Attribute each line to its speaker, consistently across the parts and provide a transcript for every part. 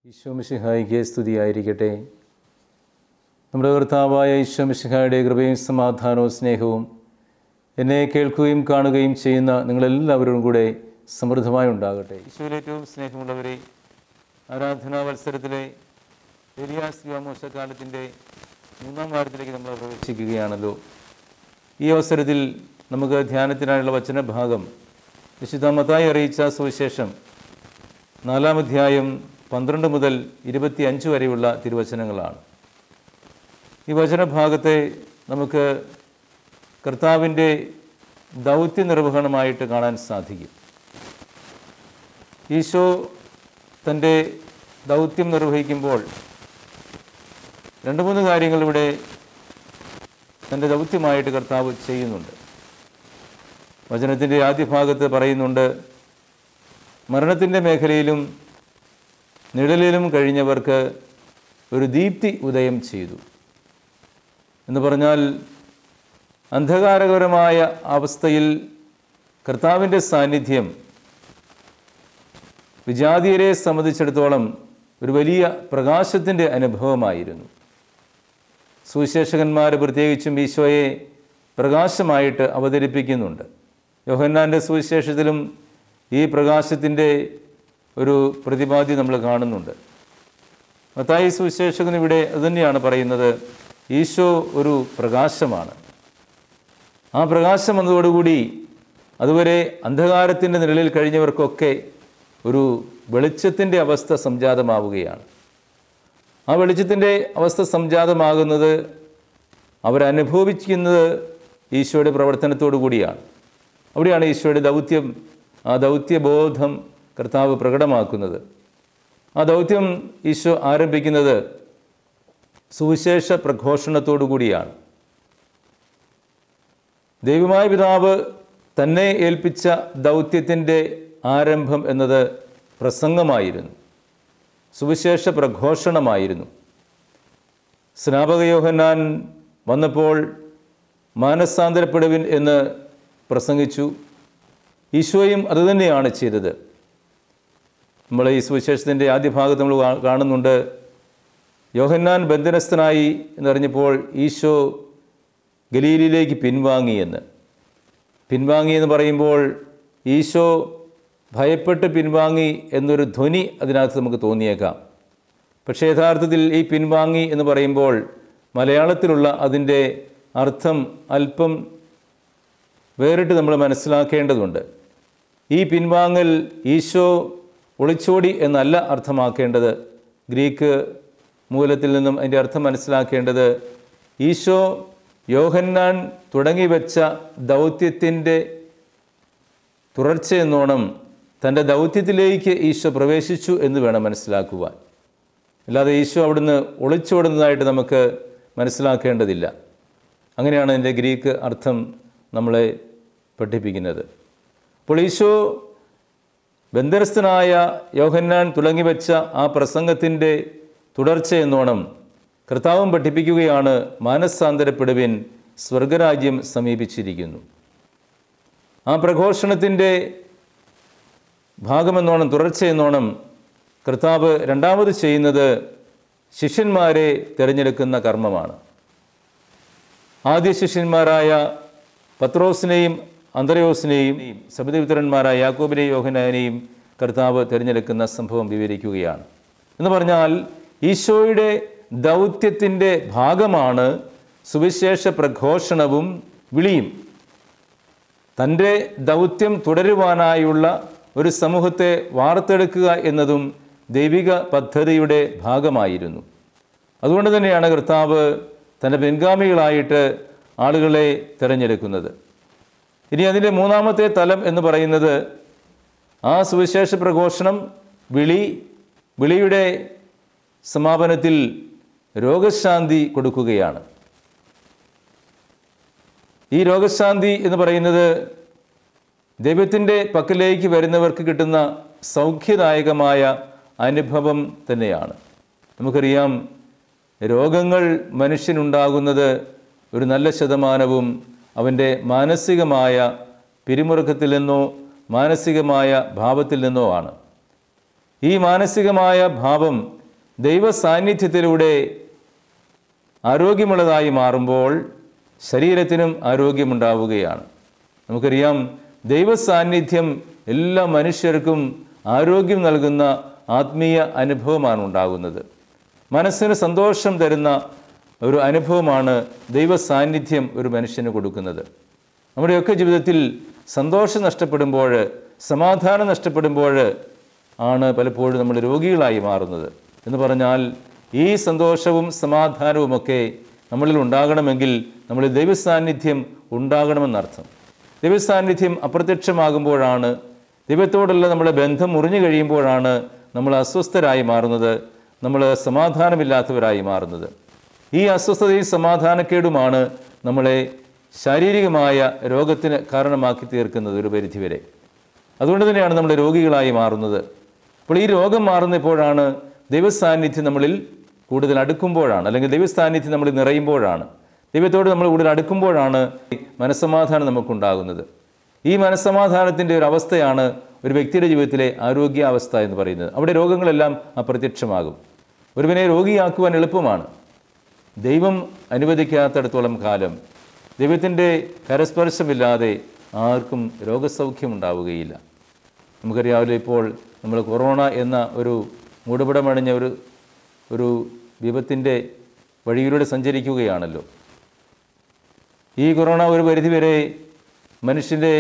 Speaker 1: ഈശോ മിശിഹായിക്ക് സ്തുതിയായിരിക്കട്ടെ. നമ്മുടെ കർത്താവായ ഈശോ മിശിഹായുടെ കൃപയും സമാധാനവും സ്നേഹവും എന്നെ കേൾക്കുകയും കാണുകയും ചെയ്യുന്ന നിങ്ങളെല്ലാവരും കൂടെ സമൃദ്ധമായി ഉണ്ടാകട്ടെ. ഈശോയിൽ ഏറ്റവും സ്നേഹമുള്ളവരെ, ആരാധനാ വത്സരത്തിലെ എലിയാസ് വ്യാമോശക്കാലത്തിൻ്റെ 3-ാം വാരത്തിലേക്ക് നമ്മൾ പ്രവേശിക്കുകയാണല്ലോ. ഈ അവസരത്തിൽ നമുക്ക് ധ്യാനത്തിനായുള്ള വചനഭാഗം വിശുദ്ധ മത്തായി അറിയിച്ച സുവിശേഷം 4-ാം അധ്യായം 12 മുതൽ 25 വരെയുള്ള തിരുവചനങ്ങളാണ്. ഈ വചനഭാഗത്തെ നമുക്ക് കർത്താവിൻ്റെ ദൗത്യ നിർവഹണമായിട്ട് കാണാൻ സാധിക്കും. ഈശോ തൻ്റെ ദൗത്യം നിർവഹിക്കുമ്പോൾ 2-3 കാര്യങ്ങൾ ഇവിടെ തൻ്റെ ദൗത്യമായിട്ട് കർത്താവ് ചെയ്യുന്നുണ്ട്. വചനത്തിൻ്റെ ആദ്യ ഭാഗത്ത് പറയുന്നുണ്ട്, മരണത്തിൻ്റെ മേഖലയിലും നിഴലിലും കഴിഞ്ഞവർക്ക് ഒരു ദീപ്തി ഉദയം ചെയ്തു എന്ന് പറഞ്ഞാൽ, അന്ധകാരകരമായ അവസ്ഥയിൽ കർത്താവിൻ്റെ സാന്നിധ്യം വിജാതീയരെ സംബന്ധിച്ചിടത്തോളം ഒരു വലിയ പ്രകാശത്തിൻ്റെ അനുഭവമായിരുന്നു. സുവിശേഷകന്മാർ പ്രത്യേകിച്ചും ഈശോയെ പ്രകാശമായിട്ട് അവതരിപ്പിക്കുന്നുണ്ട്. യോഹന്നാൻ്റെ സുവിശേഷത്തിലും ഈ പ്രകാശത്തിൻ്റെ ഒരു പ്രതിപാദ്യം നമ്മൾ കാണുന്നുണ്ട്. മത്തായി സുവിശേഷകൻ ഇവിടെ അതുതന്നെയാണ് പറയുന്നത്, ഈശോ ഒരു പ്രകാശമാണ്. ആ പ്രകാശം വന്നതോടുകൂടി അതുവരെ അന്ധകാരത്തിൻ്റെ നിഴലിൽ കഴിഞ്ഞവർക്കൊക്കെ ഒരു വെളിച്ചത്തിൻ്റെ അവസ്ഥ സംജാതമാവുകയാണ്. ആ വെളിച്ചത്തിൻ്റെ അവസ്ഥ സംജാതമാകുന്നത് അവരനുഭവിക്കുന്നത് ഈശോയുടെ പ്രവർത്തനത്തോടു കൂടിയാണ്. അവിടെയാണ് ഈശോയുടെ ദൗത്യം, ആ ദൗത്യബോധം കർത്താവ് പ്രകടമാക്കുന്നത്. ആ ദൗത്യം ഈശോ ആരംഭിക്കുന്നത് സുവിശേഷ പ്രഘോഷണത്തോടു കൂടിയാണ്. ദൈവമായ പിതാവ് തന്നെ ഏൽപ്പിച്ച ദൗത്യത്തിൻ്റെ ആരംഭം എന്നത് പ്രസംഗമായിരുന്നു, സുവിശേഷ പ്രഘോഷണമായിരുന്നു. സ്നാപക യോഹന്നാൻ വന്നപ്പോൾ മാനസാന്തരപ്പെടുവിൻ എന്ന് പ്രസംഗിച്ചു. ഈശോയും അതുതന്നെയാണ് ചെയ്തത്. നമ്മൾ ഈ സുവിശേഷത്തിൻ്റെ ആദ്യ ഭാഗത്ത് നമ്മൾ കാണുന്നുണ്ട്, യോഹന്നാൻ ബന്ധനസ്ഥനായി എന്നറിഞ്ഞപ്പോൾ ഈശോ ഗലീലയിലേക്ക് പിൻവാങ്ങിയെന്ന്. പിൻവാങ്ങിയെന്ന് പറയുമ്പോൾ ഈശോ ഭയപ്പെട്ട് പിൻവാങ്ങി എന്നൊരു ധ്വനി അതിനകത്ത് നമുക്ക് തോന്നിയേക്കാം. പക്ഷേ യഥാർത്ഥത്തിൽ ഈ പിൻവാങ്ങി എന്ന് പറയുമ്പോൾ മലയാളത്തിലുള്ള അതിൻ്റെ അർത്ഥം അല്പം വേറിട്ട് നമ്മൾ മനസ്സിലാക്കേണ്ടതുണ്ട്. ഈ പിൻവാങ്ങൽ ഈശോ ഒളിച്ചോടി എന്നല്ല അർത്ഥമാക്കേണ്ടത്. ഗ്രീക്ക് മൂലത്തിൽ നിന്നും അതിൻ്റെ അർത്ഥം മനസ്സിലാക്കേണ്ടത്, ഈശോ യോഹന്നാൻ തുടങ്ങിവെച്ച ദൗത്യത്തിൻ്റെ തുടർച്ചയെന്നോണം തൻ്റെ ദൗത്യത്തിലേക്ക് ഈശോ പ്രവേശിച്ചു എന്ന് വേണം മനസ്സിലാക്കുവാൻ. അല്ലാതെ ഈശോ അവിടുന്ന് ഒളിച്ചോടുന്നതായിട്ട് നമുക്ക് മനസ്സിലാക്കേണ്ടതില്ല. അങ്ങനെയാണ് അതിൻ്റെ ഗ്രീക്ക് അർത്ഥം നമ്മളെ പഠിപ്പിക്കുന്നത്. അപ്പോൾ ഈശോ ബന്ധനസ്ഥനായ യോഹന്നാൻ തുടങ്ങിവെച്ച ആ പ്രസംഗത്തിൻ്റെ തുടർച്ചയെന്നോണം കർത്താവും പഠിപ്പിക്കുകയാണ്, മാനസാന്തരപ്പെടുവിൻ, സ്വർഗരാജ്യം സമീപിച്ചിരിക്കുന്നു. ആ പ്രഘോഷണത്തിൻ്റെ ഭാഗമെന്നോണം, തുടർച്ചയെന്നോണം കർത്താവ് രണ്ടാമത് ചെയ്യുന്നത് ശിഷ്യന്മാരെ തിരഞ്ഞെടുക്കുന്ന കർമ്മമാണ്. ആദ്യ ശിഷ്യന്മാരായ പത്രോസിനെയും അന്ത്രയോസിനെയും സബദീപുത്രന്മാരായ യാക്കോബിനെയും യോഹന്നാനെയും കർത്താവ് തിരഞ്ഞെടുക്കുന്ന സംഭവം വിവരിക്കുകയാണ്. എന്ന് പറഞ്ഞാൽ ഈശോയുടെ ദൗത്യത്തിൻ്റെ ഭാഗമാണ് സുവിശേഷ പ്രഘോഷണവും വിളിയും. തൻ്റെ ദൗത്യം തുടരുവാനായുള്ള ഒരു സമൂഹത്തെ വാർത്തെടുക്കുക എന്നതും ദൈവിക പദ്ധതിയുടെ ഭാഗമായിരുന്നു. അതുകൊണ്ട് തന്നെയാണ് കർത്താവ് തൻ്റെ പിൻഗാമികളായിട്ട് ആളുകളെ തിരഞ്ഞെടുക്കുന്നത്. ഇനി അതിൻ്റെ 3-ാമത്തെ തലം എന്ന് പറയുന്നത് ആ സുവിശേഷ പ്രഘോഷണം, വിളിയുടെ സമാപനത്തിൽ രോഗശാന്തി കൊടുക്കുകയാണ്. ഈ രോഗശാന്തി എന്ന് പറയുന്നത് ദൈവത്തിൻ്റെ പക്കലേക്ക് വരുന്നവർക്ക് കിട്ടുന്ന സൗഖ്യദായകമായ അനുഭവം തന്നെയാണ്. നമുക്കറിയാം, രോഗങ്ങൾ മനുഷ്യനുണ്ടാകുന്നത് ഒരു നല്ല ശതമാനവും അവൻ്റെ മാനസികമായ പിരിമുറുക്കത്തിൽ നിന്നോ മാനസികമായ ഭാവത്തിൽ നിന്നോ ആണ്. ഈ മാനസികമായ ഭാവം ദൈവ സാന്നിധ്യത്തിലൂടെ ആരോഗ്യമുള്ളതായി മാറുമ്പോൾ ശരീരത്തിനും ആരോഗ്യമുണ്ടാവുകയാണ്. നമുക്കറിയാം, ദൈവ സാന്നിധ്യം എല്ലാ മനുഷ്യർക്കും ആരോഗ്യം നൽകുന്ന ആത്മീയ അനുഭവമാണ് ഉണ്ടാകുന്നത്. മനസ്സിന് സന്തോഷം തരുന്ന ഒരു അനുഭവമാണ് ദൈവ സാന്നിധ്യം ഒരു മനുഷ്യന് കൊടുക്കുന്നത്. നമ്മുടെയൊക്കെ ജീവിതത്തിൽ സന്തോഷം നഷ്ടപ്പെടുമ്പോൾ, സമാധാനം നഷ്ടപ്പെടുമ്പോൾ ആണ് പലപ്പോഴും നമ്മൾ രോഗികളായി മാറുന്നത്. എന്ന് പറഞ്ഞാൽ ഈ സന്തോഷവും സമാധാനവുമൊക്കെ നമ്മളിൽ ഉണ്ടാകണമെങ്കിൽ നമ്മളിൽ ദൈവസാന്നിധ്യം ഉണ്ടാകണമെന്നർത്ഥം. ദൈവസാന്നിധ്യം അപ്രത്യക്ഷമാകുമ്പോഴാണ്, ദൈവത്തോടുള്ള നമ്മുടെ ബന്ധം മുറിഞ്ഞു കഴിയുമ്പോഴാണ് നമ്മൾ അസ്വസ്ഥരായി മാറുന്നത്, നമ്മൾ സമാധാനമില്ലാത്തവരായി മാറുന്നത്. ഈ അസ്വസ്ഥതയും സമാധാനക്കേടുമാണ് നമ്മളെ ശാരീരികമായ രോഗത്തിന് കാരണമാക്കി തീർക്കുന്നത് ഒരു പരിധിവരെ. അതുകൊണ്ട് തന്നെയാണ് നമ്മൾ രോഗികളായി മാറുന്നത്. അപ്പോൾ ഈ രോഗം മാറുന്നപ്പോഴാണ് ദൈവസാന്നിധ്യം നമ്മളിൽ കൂടുതൽ അടുക്കുമ്പോഴാണ്, അല്ലെങ്കിൽ ദൈവസാന്നിധ്യം നമ്മളിൽ നിറയുമ്പോഴാണ്, ദൈവത്തോട് നമ്മൾ കൂടുതൽ അടുക്കുമ്പോഴാണ് മനസ്സമാധാനം നമുക്കുണ്ടാകുന്നത്. ഈ മനസ്സമാധാനത്തിൻ്റെ ഒരു അവസ്ഥയാണ് ഒരു വ്യക്തിയുടെ ജീവിതത്തിലെ ആരോഗ്യാവസ്ഥ എന്ന് പറയുന്നത്. അവിടെ രോഗങ്ങളെല്ലാം അപ്രത്യക്ഷമാകും. ഒരുവനെ രോഗിയാക്കുവാൻ എളുപ്പമാണ്. ദൈവം അനുവദിക്കാത്തിടത്തോളം കാലം ദൈവത്തിൻ്റെ കരസ്പർശമില്ലാതെ ആർക്കും രോഗസൗഖ്യം ഉണ്ടാവുകയില്ല. നമുക്കറിയാമല്ലോ, ഇപ്പോൾ നമ്മൾ കൊറോണ എന്ന ഒരു മൂടുപടമണിഞ്ഞ ഒരു വിപത്തിൻ്റെ വഴിയിലൂടെ സഞ്ചരിക്കുകയാണല്ലോ. ഈ കൊറോണ ഒരു പരിധിവരെ മനുഷ്യൻ്റെ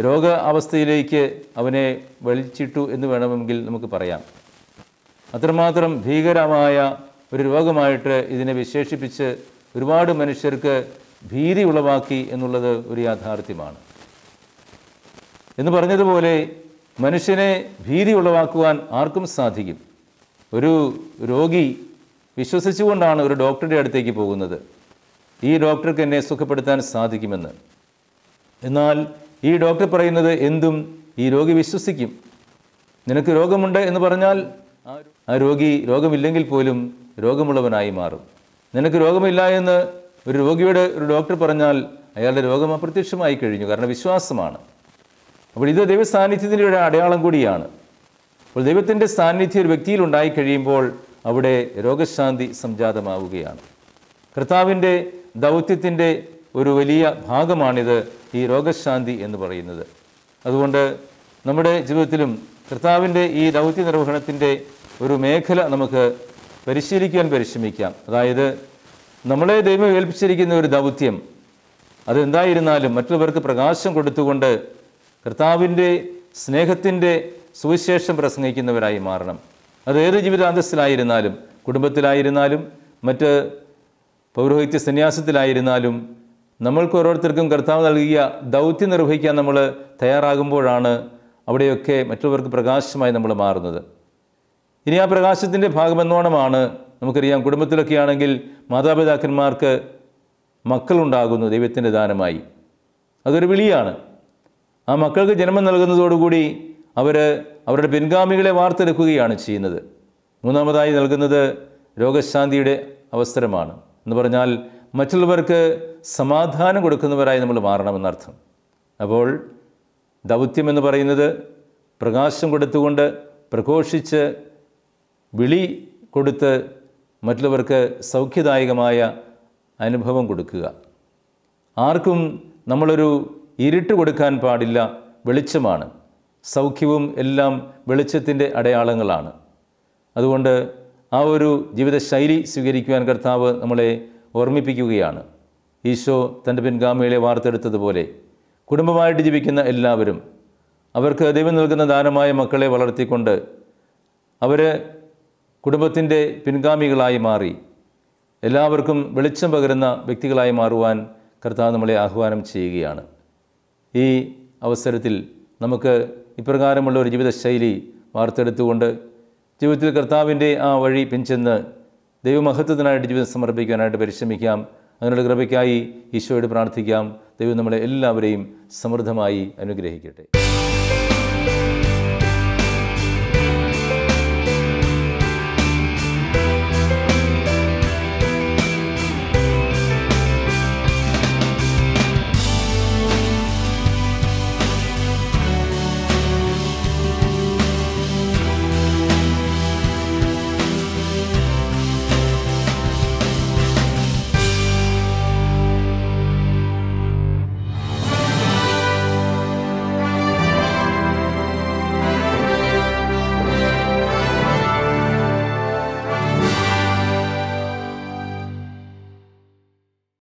Speaker 1: രോഗ അവസ്ഥയിലേക്ക് അവനെ വലിച്ചിട്ടു എന്ന് വേണമെങ്കിൽ നമുക്ക് പറയാം. അത്രമാത്രം ഭീകരമായ ഒരു രോഗമായിട്ട് ഇതിനെ വിശേഷിപ്പിച്ച് ഒരുപാട് മനുഷ്യർക്ക് ഭീതി ഉളവാക്കി എന്നുള്ളത് ഒരു യാഥാർത്ഥ്യമാണ്. എന്ന് പറഞ്ഞതുപോലെ മനുഷ്യനെ ഭീതി ഉളവാക്കുവാൻ ആർക്കും സാധിക്കും. ഒരു രോഗി വിശ്വസിച്ചുകൊണ്ടാണ് ഒരു ഡോക്ടറുടെ അടുത്തേക്ക് പോകുന്നത്, ഈ ഡോക്ടർക്ക് എന്നെ സുഖപ്പെടുത്താൻ സാധിക്കുമെന്ന്. എന്നാൽ ഈ ഡോക്ടർ പറയുന്നത് എന്തും ഈ രോഗി വിശ്വസിക്കും. നിനക്ക് രോഗമുണ്ട് എന്ന് പറഞ്ഞാൽ ആ രോഗി രോഗമില്ലെങ്കിൽ പോലും രോഗമുള്ളവനായി മാറും. നിനക്ക് രോഗമില്ല എന്ന് ഒരു രോഗിയോട് ഒരു ഡോക്ടർ പറഞ്ഞാൽ അയാളുടെ രോഗം അപ്രത്യക്ഷമായി കഴിഞ്ഞു, കാരണം വിശ്വാസമാണ്. അപ്പോൾ ഇത് ദൈവ സാന്നിധ്യത്തിൻ്റെ ഒരു അടയാളം കൂടിയാണ്. അപ്പോൾ ദൈവത്തിൻ്റെ സാന്നിധ്യം ഒരു വ്യക്തിയിൽ ഉണ്ടായി കഴിയുമ്പോൾ അവിടെ രോഗശാന്തി സംജാതമാവുകയാണ്. കർത്താവിൻ്റെ ദൗത്യത്തിൻ്റെ ഒരു വലിയ ഭാഗമാണിത്, ഈ രോഗശാന്തി എന്ന് പറയുന്നത്. അതുകൊണ്ട് നമ്മുടെ ജീവിതത്തിലും കർത്താവിൻ്റെ ഈ ദൗത്യ നിർവഹണത്തിൻ്റെ ഒരു മേഖല നമുക്ക് പരിശീലിക്കാൻ പരിശ്രമിക്കാം. അതായത് നമ്മളെ ദൈവം ഏൽപ്പിച്ചിരിക്കുന്ന ഒരു ദൗത്യം, അതെന്തായിരുന്നാലും മറ്റുള്ളവർക്ക് പ്രകാശം കൊടുത്തുകൊണ്ട് കർത്താവിൻ്റെ സ്നേഹത്തിൻ്റെ സുവിശേഷം പ്രസംഗിക്കുന്നവരായി മാറണം. അതേത് ജീവിതാന്തസ്സിലായിരുന്നാലും, കുടുംബത്തിലായിരുന്നാലും, മറ്റ് പൗരോഹിത്യ സന്യാസത്തിലായിരുന്നാലും, നമ്മൾക്ക് ഓരോരുത്തർക്കും കർത്താവ് നൽകിയ ദൗത്യം നിർവഹിക്കാൻ നമ്മൾ തയ്യാറാകുമ്പോഴാണ് അവിടെയൊക്കെ മറ്റുള്ളവർക്ക് പ്രകാശമായി നമ്മൾ മാറുന്നത്. ഇനി ആ പ്രകാശത്തിൻ്റെ ഭാഗമെന്നോണമാണ് നമുക്കറിയാം, കുടുംബത്തിലൊക്കെ ആണെങ്കിൽ മാതാപിതാക്കന്മാർക്ക് മക്കളുണ്ടാകുന്നു ദൈവത്തിൻ്റെ ദാനമായി. അതൊരു വിളിയാണ്. ആ മക്കൾക്ക് ജന്മം നൽകുന്നതോടുകൂടി അവരുടെ പിൻഗാമികളെ വാർത്തെടുക്കുകയാണ് ചെയ്യുന്നത്. മൂന്നാമതായി നൽകുന്നത് രോഗശാന്തിയുടെ അവസരമാണ്. എന്ന് പറഞ്ഞാൽ മറ്റുള്ളവർക്ക് സമാധാനം കൊടുക്കുന്നവരായി നമ്മൾ മാറണമെന്നർത്ഥം. അപ്പോൾ ദൗത്യം എന്ന് പറയുന്നത് പ്രകാശം കൊടുത്തുകൊണ്ട്, പ്രഘോഷിച്ച്, വിളി കൊടുത്ത് മറ്റുള്ളവർക്ക് സൗഖ്യദായകമായ അനുഭവം കൊടുക്കുക. ആർക്കും നമ്മളൊരു ഇരുട്ട് കൊടുക്കാൻ പാടില്ല, വെളിച്ചമാണ്. സൗഖ്യവും എല്ലാം വെളിച്ചത്തിൻ്റെ അടയാളങ്ങളാണ്. അതുകൊണ്ട് ആ ഒരു ജീവിതശൈലി സ്വീകരിക്കുവാൻ കർത്താവ് നമ്മളെ ഓർമ്മിപ്പിക്കുകയാണ്. ഈശോ തൻ്റെ പിൻഗാമികളെ വാർത്തെടുത്തതുപോലെ കുടുംബമായിട്ട് ജീവിക്കുന്ന എല്ലാവരും അവർക്ക് ദൈവം നൽകുന്ന ദാനമായ മക്കളെ വളർത്തിക്കൊണ്ട് അവർ കുടുംബത്തിൻ്റെ പിൻഗാമികളായി മാറി എല്ലാവർക്കും വെളിച്ചം പകരുന്ന വ്യക്തികളായി മാറുവാൻ കർത്താവ് നമ്മളെ ആഹ്വാനം ചെയ്യുകയാണ്. ഈ അവസരത്തിൽ നമുക്ക് ഇപ്രകാരമുള്ള ഒരു ജീവിതശൈലി വാർത്തെടുത്തുകൊണ്ട് ജീവിതത്തിൽ കർത്താവിൻ്റെ ആ വഴി പിൻചെന്ന് ദൈവമഹത്വത്തിനായിട്ട് ജീവിതം സമർപ്പിക്കാനായിട്ട് പരിശ്രമിക്കാം. അതിനുള്ള കൃപയ്ക്കായി ഈശോയോട് പ്രാർത്ഥിക്കാം. ദൈവം നമ്മളെ എല്ലാവരെയും സമൃദ്ധമായി അനുഗ്രഹിക്കട്ടെ.